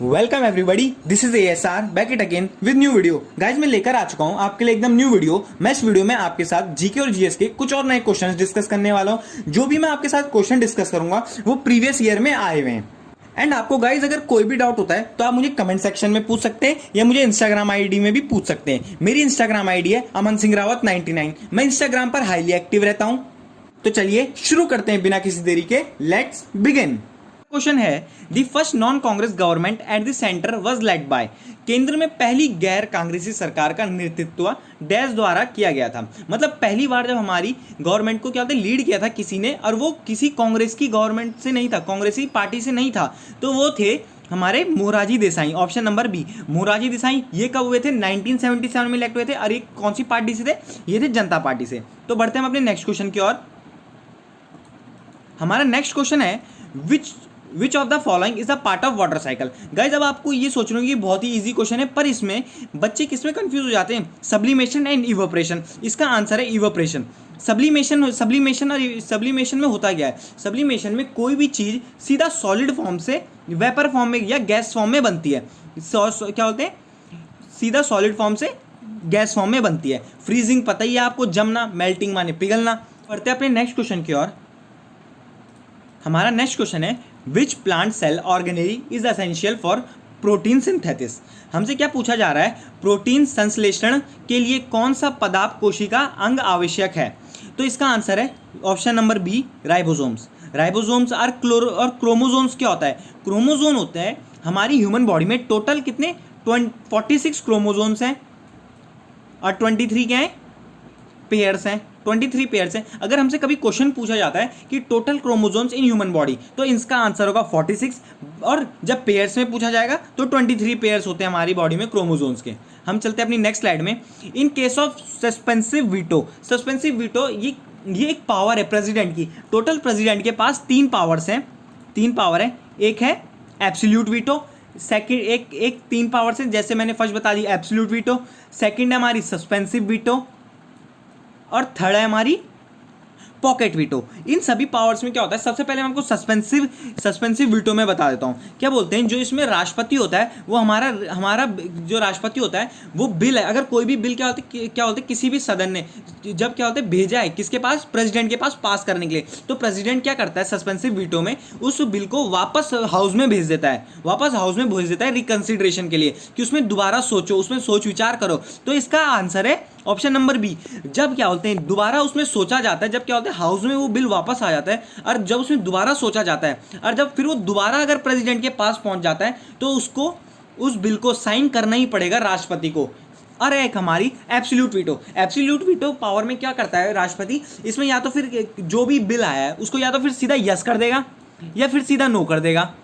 Welcome everybody, this is ASR back it again with new video. Guys मैं लेकर आ चुका हूं आपके लिए एकदम न्यू वीडियो। मैं इस वीडियो में आपके साथ जीके और जीएस के कुछ और नए क्वेश्चंस डिस्कस करने वाला हूं। जो भी मैं आपके साथ क्वेश्चन डिस्कस करूंगा वो प्रीवियस ईयर में आए हुए हैं। एंड आपको गाइज अगर कोई भी डाउट होता है तो आप मुझे कमेंट सेक्शन में पूछ सकते हैं या मुझे इंस्टाग्राम आईडी में भी पूछ सकते हैं। मेरी इंस्टाग्राम आईडी है अमन सिंह रावत 99। मैं इंस्टाग्राम पर हाईली एक्टिव रहता हूं। तो चलिए शुरू करते हैं बिना किसी देरी के। Let's begin. क्वेश्चन है, the first non Congress government at the centre was led by. केंद्र में पहली गैर कांग्रेसी सरकार का नेतृत्व डैश द्वारा किया गया था। मतलब पहली बार जब हमारी गवर्नमेंट को क्या होता है लीड किया था किसी ने, और वो किसी कांग्रेस की गवर्नमेंट से नहीं था, कांग्रेसी पार्टी से नहीं था, तो वो थे हमारे Morarji Desai. Option number B Morarji Desai. ये कब हुए थे? 1977 में इलेक्ट हुए थे। और ये कौन सी पार्टी से थे? ये थे जनता पार्टी से। तो बढ़ते हैं हम अपने नेक्स्ट क्वेश्चन की ओर। हमारा नेक्स्ट क्वेश्चन है, which of the following is a part of water cycle. Guys अब आपको ये सोच रहे हो कि बहुत ही इजी क्वेश्चन है, पर इसमें बच्चे किसमें कंफ्यूज हो जाते हैं? Sublimation and evaporation. इसका आंसर है इवोपरेशन। सब्लिमेशन और सब्लिमेशन में होता क्या है? सब्लिमेशन में कोई भी चीज सीधा सॉलिड फॉर्म से वेपर फॉर्म में या गैस फॉर्म में बनती है। क्या बोलते हैं? सीधा सॉलिड फॉर्म से गैस फॉर्म में बनती है। फ्रीजिंग पता ही है आपको, जमना, मेल्टिंग माने पिघलना। बढ़ते हैं अपने नेक्स्ट क्वेश्चन की ओर। हमारा नेक्स्ट क्वेश्चन है, which plant cell organelle is essential for protein synthesis. हमसे क्या पूछा जा रहा है? प्रोटीन संश्लेषण के लिए कौन सा पदार्थ कोशिका अंग आवश्यक है? तो इसका आंसर है option number B ribosomes. Ribosomes और क्रोमोसोम्स क्या होता है? क्रोमोसोम होता है हमारी ह्यूमन बॉडी में टोटल कितने 46 क्रोमोसोम्स हैं और 23 क्या है? पेयर्स हैं। 23 पेयर्स हैं। अगर हमसे कभी क्वेश्चन पूछा जाता है कि total chromosomes in human body, तो इसका आंसर होगा 46। और जब पेयर्स में पूछा जाएगा तो 23 पेयर्स होते हैं हमारी बॉडी में क्रोमोसोम्स के। हम चलते हैं अपनी नेक्स्ट स्लाइड में। In case of suspensive veto, suspensive veto ये एक पावर है प्रेसिडेंट की। टोटल प्रेसिडेंट के पास 3 पावर्स हैं। 3 पावर है। एक है एब्सोल्यूट वीटो, सेकंड एक 3 पावर्स हैं, जैसे मैंने फर्स्ट बता दी एब्सोल्यूट वीटो। सेकंड है हमारी सस्पेंसिव वीटो और थर्ड है हमारी पॉकेट वीटो। इन सभी पावर्स में क्या होता है? सबसे पहले मैं आपको सस्पेंसिव वीटो में बता देता हूँ। क्या बोलते हैं, जो इसमें राष्ट्रपति होता है वो हमारा जो राष्ट्रपति होता है वो बिल है। अगर कोई भी बिल क्या होते किसी भी सदन ने जब क्या होता है भेजा है किसके पास? प्रेसिडेंट के पास पास करने के लिए, तो प्रेसिडेंट क्या करता है सस्पेंसिव वीटो में? उस बिल को वापस हाउस में भेज देता है, रिकंसिडरेशन के लिए, कि उसमें दोबारा सोचो, उसमें सोच विचार करो। तो इसका आंसर है ऑप्शन नंबर बी। जब क्या बोलते हैं दोबारा उसमें सोचा जाता है, जब क्या होता है हाउस में वो बिल वापस आ जाता है, और जब उसमें दोबारा सोचा जाता है और जब फिर वो दोबारा अगर प्रेसिडेंट के पास पहुंच जाता है तो उसको उस बिल को साइन करना ही पड़ेगा राष्ट्रपति को। और एक हमारी एब्सोल्यूट वीटो पावर में क्या करता है राष्ट्रपति? इसमें या तो फिर जो भी बिल आया है उसको या तो फिर सीधा यस कर देगा या फिर सीधा नो कर देगा।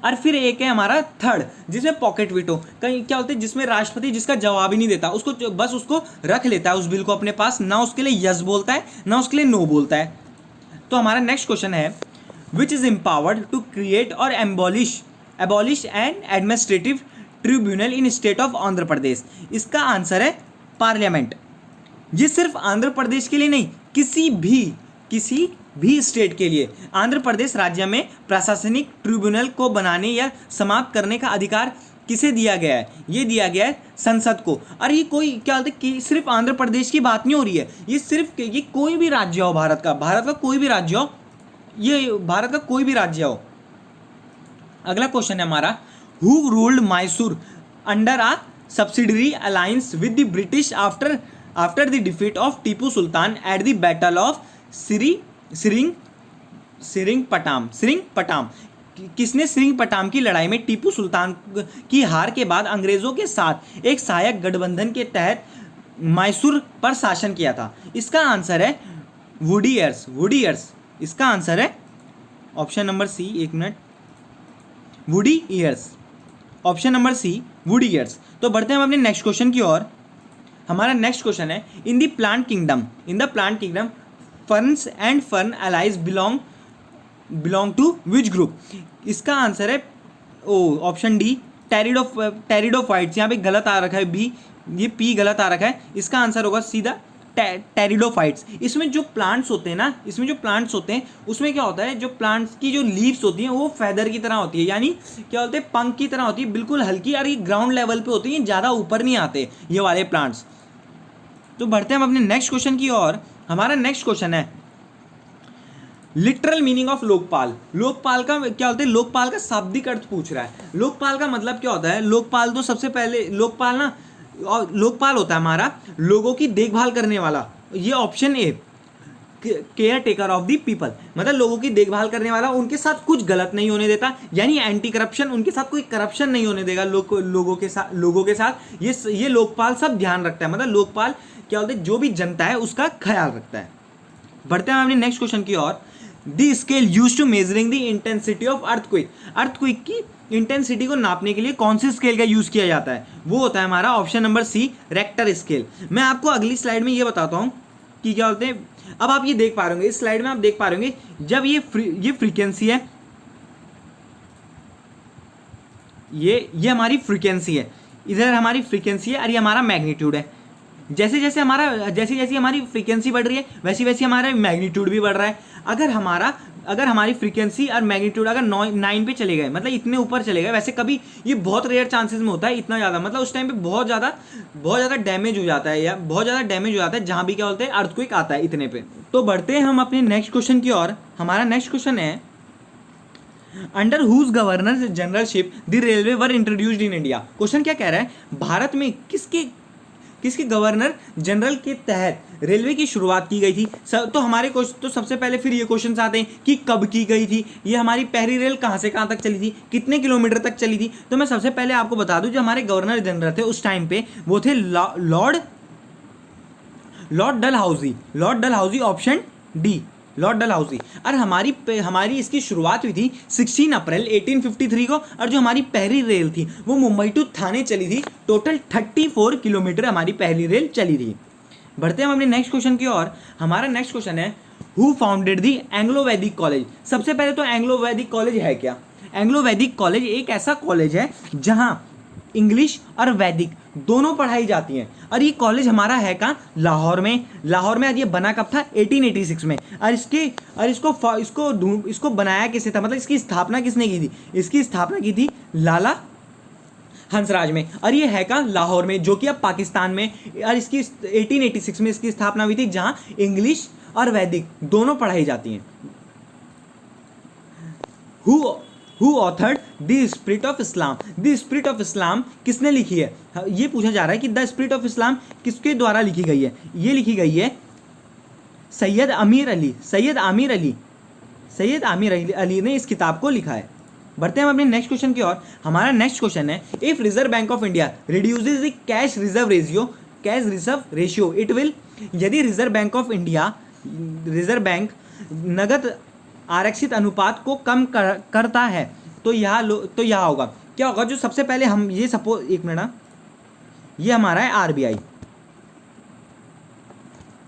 और फिर एक है हमारा थर्ड, जिसमें पॉकेट वीटो। कहीं क्या होता है जिसमें राष्ट्रपति जिसका जवाब ही नहीं देता, उसको बस उसको रख लेता है उस बिल को अपने पास, ना उसके लिए यस बोलता है ना उसके लिए नो बोलता है। तो हमारा नेक्स्ट क्वेश्चन है, which is empowered to create और abolish an administrative tribunal in state of Andhra Pradesh. इसका आंसर है पार्लियामेंट। ये सिर्फ आंध्र प्रदेश के लिए नहीं, किसी भी स्टेट के लिए। आंध्र प्रदेश राज्य में प्रशासनिक ट्रिब्यूनल को बनाने या समाप्त करने का अधिकार किसे दिया गया है? ये दिया गया है संसद को। और ये कोई क्या बोलते कि सिर्फ आंध्र प्रदेश की बात नहीं हो रही है, ये कोई भी राज्य हो, भारत का कोई भी राज्य हो, ये भारत का कोई भी राज्य हो। अगला क्वेश्चन है हमारा, who ruled Mysore under a subsidiary alliance with the British after the defeat of Tipu Sultan at the battle of Srirangapatnam. किसने श्रीरंगपट्टम की लड़ाई में टीपू सुल्तान की हार के बाद अंग्रेजों के साथ एक सहायक गठबंधन के तहत मैसूर पर शासन किया था? इसका आंसर है वुडीयर्स। इसका आंसर है ऑप्शन नंबर सी, एक minute, Wodeyars. Option number C Wodeyars. तो बढ़ते हैं हम अपने नेक्स्ट क्वेश्चन की ओर। हमारा नेक्स्ट क्वेश्चन है, in the plant kingdom ferns and fern allies belong to which group? इसका आंसर है ऑप्शन डी टेरिडोफाइट्स। यहाँ पे गलत आ रखा है बी, ये पी गलत आ रखा है। इसका आंसर होगा सीधा टेरिडोफाइट्स। इसमें जो प्लांट्स होते हैं ना, इसमें जो प्लांट्स होते हैं उसमें क्या होता है, जो प्लांट्स की जो लीव्स होती हैं वो फेदर की तरह होती है, यानी क्या बोलते हैं, पंख की तरह होती है, बिल्कुल हल्की, और ये ग्राउंड लेवल पे होती है, ज़्यादा ऊपर नहीं आते ये वाले प्लांट्स। तो बढ़ते हैं हम अपने नेक्स्ट क्वेश्चन की ओर। हमारा नेक्स्ट क्वेश्चन है literal meaning of Lokpal. Lokpal का क्या होता है, लोकपाल का शाब्दिक अर्थ पूछ रहा है। लोकपाल का मतलब क्या होता है, लोकपाल तो सबसे पहले लोकपाल ना, और लोकपाल होता है हमारा लोगों की देखभाल करने वाला। ये option A, care taker of the people, मतलब लोगों की देखभाल करने वाला, उनके साथ कुछ गलत नहीं होने देता, यानी एंटी करप्शन, उनके साथ कोई करप्शन नहीं होने देगा लोगों के साथ ये लोकपाल सब ध्यान रखता है। मतलब लोकपाल क्या बोलते हैं, जो भी जनता है उसका ख्याल रखता है। बढ़ते हैं अपने नेक्स्ट क्वेश्चन की ओर। The scale used to measuring the intensity of earthquake. Earthquake की इंटेंसिटी को नापने के लिए कौन से स्केल का यूज किया जाता है, वो होता है हमारा option number C, Richter scale. मैं आपको अगली स्लाइड में ये बताता हूँ कि क्या बोलते हैं। अब आप ये देख पा रहे होंगे, इस स्लाइड में आप देख पा रहे होंगे, जब ये फ्रीक्वेंसी है, ये हमारी फ्रीक्वेंसी है, इधर हमारी फ्रीक्वेंसी है और ये हमारा मैग्नीट्यूड है। जैसे जैसे हमारी फ्रीक्वेंसी बढ़ रही है वैसी वैसी हमारा मैग्नीट्यूड भी बढ़ रहा है। अगर हमारी फ्रीक्वेंसी और मैग्नीट्यूड अगर 9 पे चले गए, मतलब इतने ऊपर चले गए, वैसे कभी ये बहुत रेयर चांसेस में होता है इतना ज़्यादा, मतलब उस टाइम पे बहुत ज़्यादा डैमेज हो जाता है, या बहुत ज़्यादा डैमेज हो जाता है जहाँ भी क्या बोलते हैं अर्थक्वेक आता है इतने पे। तो बढ़ते हैं हम अपने नेक्स्ट क्वेश्चन की ओर। हमारा नेक्स्ट क्वेश्चन है under whose governor generalship the railway were introduced in India. Question क्या कह रहा है, भारत में किसके गवर्नर जनरल के तहत रेलवे की शुरुआत की गई थी। तो हमारे तो सबसे पहले फिर ये क्वेश्चन आते हैं कि कब की गई थी, ये हमारी पहली रेल कहाँ से कहाँ तक चली थी, कितने किलोमीटर तक चली थी। तो मैं सबसे पहले आपको बता दूं, जो हमारे गवर्नर जनरल थे उस टाइम पे वो थे Lord Dalhousie, option D, Lord Dalhousie. और हमारी इसकी शुरुआत हुई थी 16 अप्रैल 1853 को, और जो हमारी पहली रेल थी वो मुंबई टू थाने चली थी। टोटल 34 किलोमीटर हमारी पहली रेल चली थी। बढ़ते हैं हम अपने नेक्स्ट क्वेश्चन की ओर। हमारा नेक्स्ट क्वेश्चन है हु फाउंडेड दी एंग्लो वैदिक कॉलेज। सबसे पहले तो एंग्लो वैदिक कॉलेज है क्या। एंग्लो वैदिक कॉलेज एक ऐसा कॉलेज है जहाँ इंग्लिश और वैदिक दोनों पढ़ाई जाती हैं, और ये कॉलेज हमारा है कहाँ, लाहौर में। और ये बना कब था, 1886 में। और इसको बनाया किसने था, मतलब इसकी स्थापना किसने की थी, इसकी स्थापना की थी लाला हंसराज में। और ये है कहाँ, लाहौर में, जो कि अब पाकिस्तान में। और इसकी 1886 में इसकी स्थापना हुई थी, जहाँ इंग्लिश और वैदिक दोनों पढ़ाई जाती हैं। Who authored the spirit of Islam. The spirit of Islam किसने लिखी है, ये पूछा जा रहा है कि द स्पिरिट ऑफ इस्लाम किसके द्वारा लिखी गई है। ये लिखी गई है सैयद आमिर अली ने इस किताब को लिखा है। बढ़ते हैं हम अपने नेक्स्ट क्वेश्चन की ओर। हमारा नेक्स्ट क्वेश्चन है if reserve bank of India reduces the cash reserve ratio it will. यदि रिजर्व बैंक नगद आरक्षित अनुपात को कम करता है तो यह होगा, क्या होगा। जो सबसे पहले हम ये सपोज, एक मिनट, ये हमारा है आरबीआई,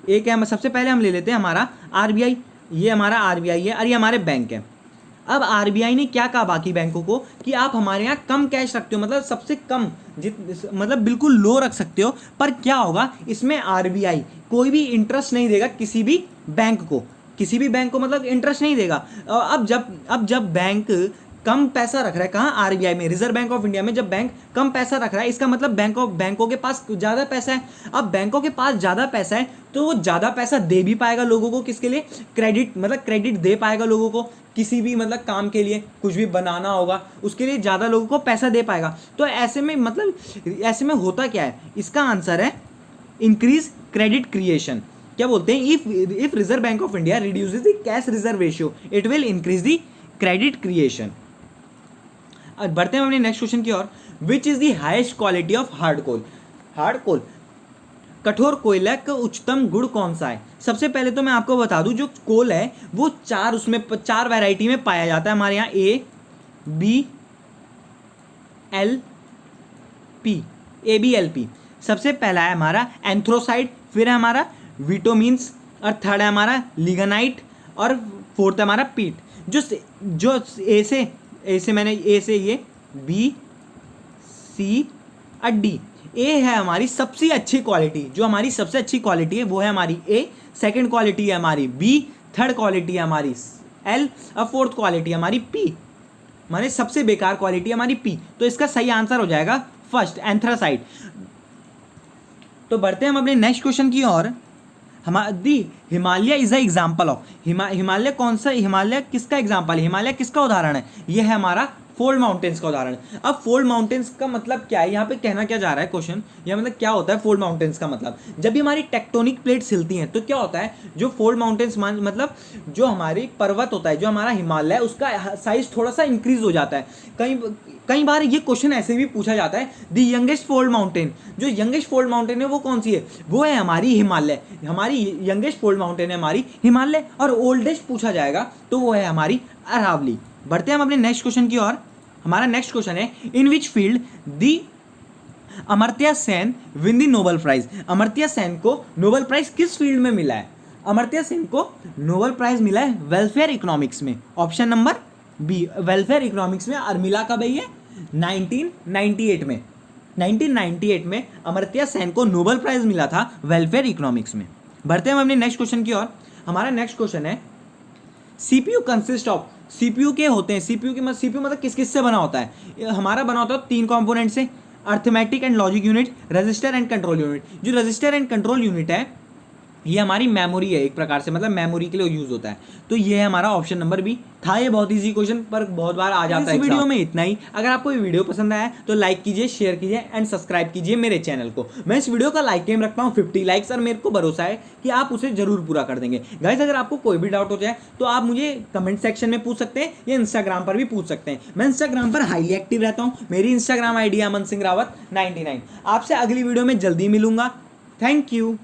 एक है, सबसे पहले हम ले लेते हैं हमारा आरबीआई। ये हमारा आरबीआई है और ये हमारे बैंक है। अब आरबीआई ने क्या कहा बाकी बैंकों को कि आप हमारे यहाँ कम कैश रखते हो, मतलब सबसे कम, मतलब बिल्कुल लो रख सकते हो, पर क्या होगा इसमें आरबीआई कोई भी इंटरेस्ट नहीं देगा किसी भी बैंक को मतलब इंटरेस्ट नहीं देगा। अब जब बैंक कम पैसा रख रहा है कहाँ, आरबीआई में, रिजर्व बैंक ऑफ इंडिया में, जब बैंक कम पैसा रख रहा है इसका मतलब बैंकों के पास ज़्यादा पैसा है। अब बैंकों के पास ज़्यादा पैसा है तो वो ज़्यादा पैसा दे भी पाएगा लोगों को, किसके लिए, क्रेडिट दे पाएगा लोगों को, किसी भी मतलब काम के लिए, कुछ भी बनाना होगा उसके लिए ज़्यादा लोगों को पैसा दे पाएगा। तो ऐसे में होता क्या है, इसका आंसर है इंक्रीज क्रेडिट क्रिएशन। क्या बोलते हैं, if reserve bank of India reduces the cash reserve ratio it will increase the credit creation. बढ़ते हैं अपने नेक्स्ट क्वेश्चन की ओर। Which is the highest quality of hard coal. कठोर कोयला का उच्चतम गुण कौन सा है। सबसे पहले तो मैं आपको बता दूं, जो कोल है वो चार वैरायटी में पाया जाता है हमारे यहाँ, ए बी एल पी। सबसे पहला है हमारा एंथ्रोसाइड, फिर है हमारा विटामिन्स, और थर्ड है हमारा लिग्नाइट, और फोर्थ है हमारा पीट। जो ए से मैंने ए से ये बी सी और डी, ए है हमारी सबसे अच्छी क्वालिटी, जो हमारी सबसे अच्छी क्वालिटी है वो है हमारी ए, सेकंड क्वालिटी है हमारी बी, थर्ड क्वालिटी है हमारी एल और फोर्थ क्वालिटी है हमारी पी, माने सबसे बेकार क्वालिटी है हमारी पी। तो इसका सही आंसर हो जाएगा फर्स्ट, एंथ्रासाइट। तो बढ़ते हैं हम अपने नेक्स्ट क्वेश्चन की ओर। The Himalaya is a example of, Himalaya कौन सा, हिमालय किसका एग्जाम्पल है, हिमालय किसका उदाहरण है, यह है हमारा फोल्ड माउंटेन्स का उदाहरण। अब फोल्ड माउंटेन्स का मतलब क्या है, यहाँ पे कहना क्या जा रहा है क्वेश्चन, यह मतलब क्या होता है फोल्ड माउंटेन्स का मतलब, जब भी हमारी टेक्टोनिक प्लेट्स हिलती हैं तो क्या होता है, जो फोल्ड माउंटेन्स मतलब जो हमारी पर्वत होता है, जो हमारा हिमालय है, उसका साइज थोड़ा सा इंक्रीज हो जाता है। कई बार ये क्वेश्चन ऐसे भी पूछा जाता है, द यंगेस्ट फोल्ड माउंटेन, जो यंगेस्ट फोल्ड माउंटेन है वो कौन सी है, वो है हमारी हिमालय, हमारी यंगेस्ट फोल्ड माउंटेन है हमारी हिमालय। और ओल्डेस्ट पूछा जाएगा तो वो है हमारी अरावली। बढ़ते हैं हम अपने नेक्स्ट क्वेश्चन की ओर। हमारा नेक्स्ट क्वेश्चन है, in which field the Amartya Sen win the Nobel prize, Amartya Sen को नोबेल प्राइज किस फील्ड में मिला है, अमर्त्य सेन को नोबेल प्राइज मिला है वेलफेयर इकोनॉमिक्स में, option number B, welfare economics में। और मिला कब है ये, 1998 में, 1998 में अमर्त्य सेन को नोबेल प्राइज मिला था वेलफेयर इकोनॉमिक्स में। बढ़ते हैं हम अपने नेक्स्ट क्वेश्चन की ओर। हमारा नेक्स्ट क्वेश्चन है, सीपीयू कंसिस्ट ऑफ, सीपीयू के होते हैं, सीपीयू मतलब किस किस से बना होता है, हमारा बना होता है 3 कंपोनेंट से, arithmetic and logic unit, register and control unit. जो रजिस्टर एंड कंट्रोल यूनिट है ये हमारी मेमोरी है एक प्रकार से, मतलब मेमोरी के लिए यूज होता है। तो ये है हमारा ऑप्शन नंबर बी। था ये बहुत इजी क्वेश्चन पर बहुत बार आ जाता है। इस वीडियो में इतना ही। अगर आपको ये वीडियो पसंद आया तो लाइक कीजिए, शेयर कीजिए एंड सब्सक्राइब कीजिए मेरे चैनल को। मैं इस वीडियो का लाइक एम रखता हूँ 50 लाइक्स, और मेरे को भरोसा है कि आप उसे जरूर पूरा कर देंगे। गाइस अगर आपको कोई भी डाउट हो जाए तो आप मुझे कमेंट सेक्शन में पूछ सकते हैं या इंस्टाग्राम पर भी पूछ सकते हैं। मैं इंस्टाग्राम पर हाईली एक्टिव रहता हूँ। मेरी इंस्टाग्राम ID है अमन सिंह रावत 99। आपसे अगली वीडियो में जल्दी मिलूंगा। Thank you.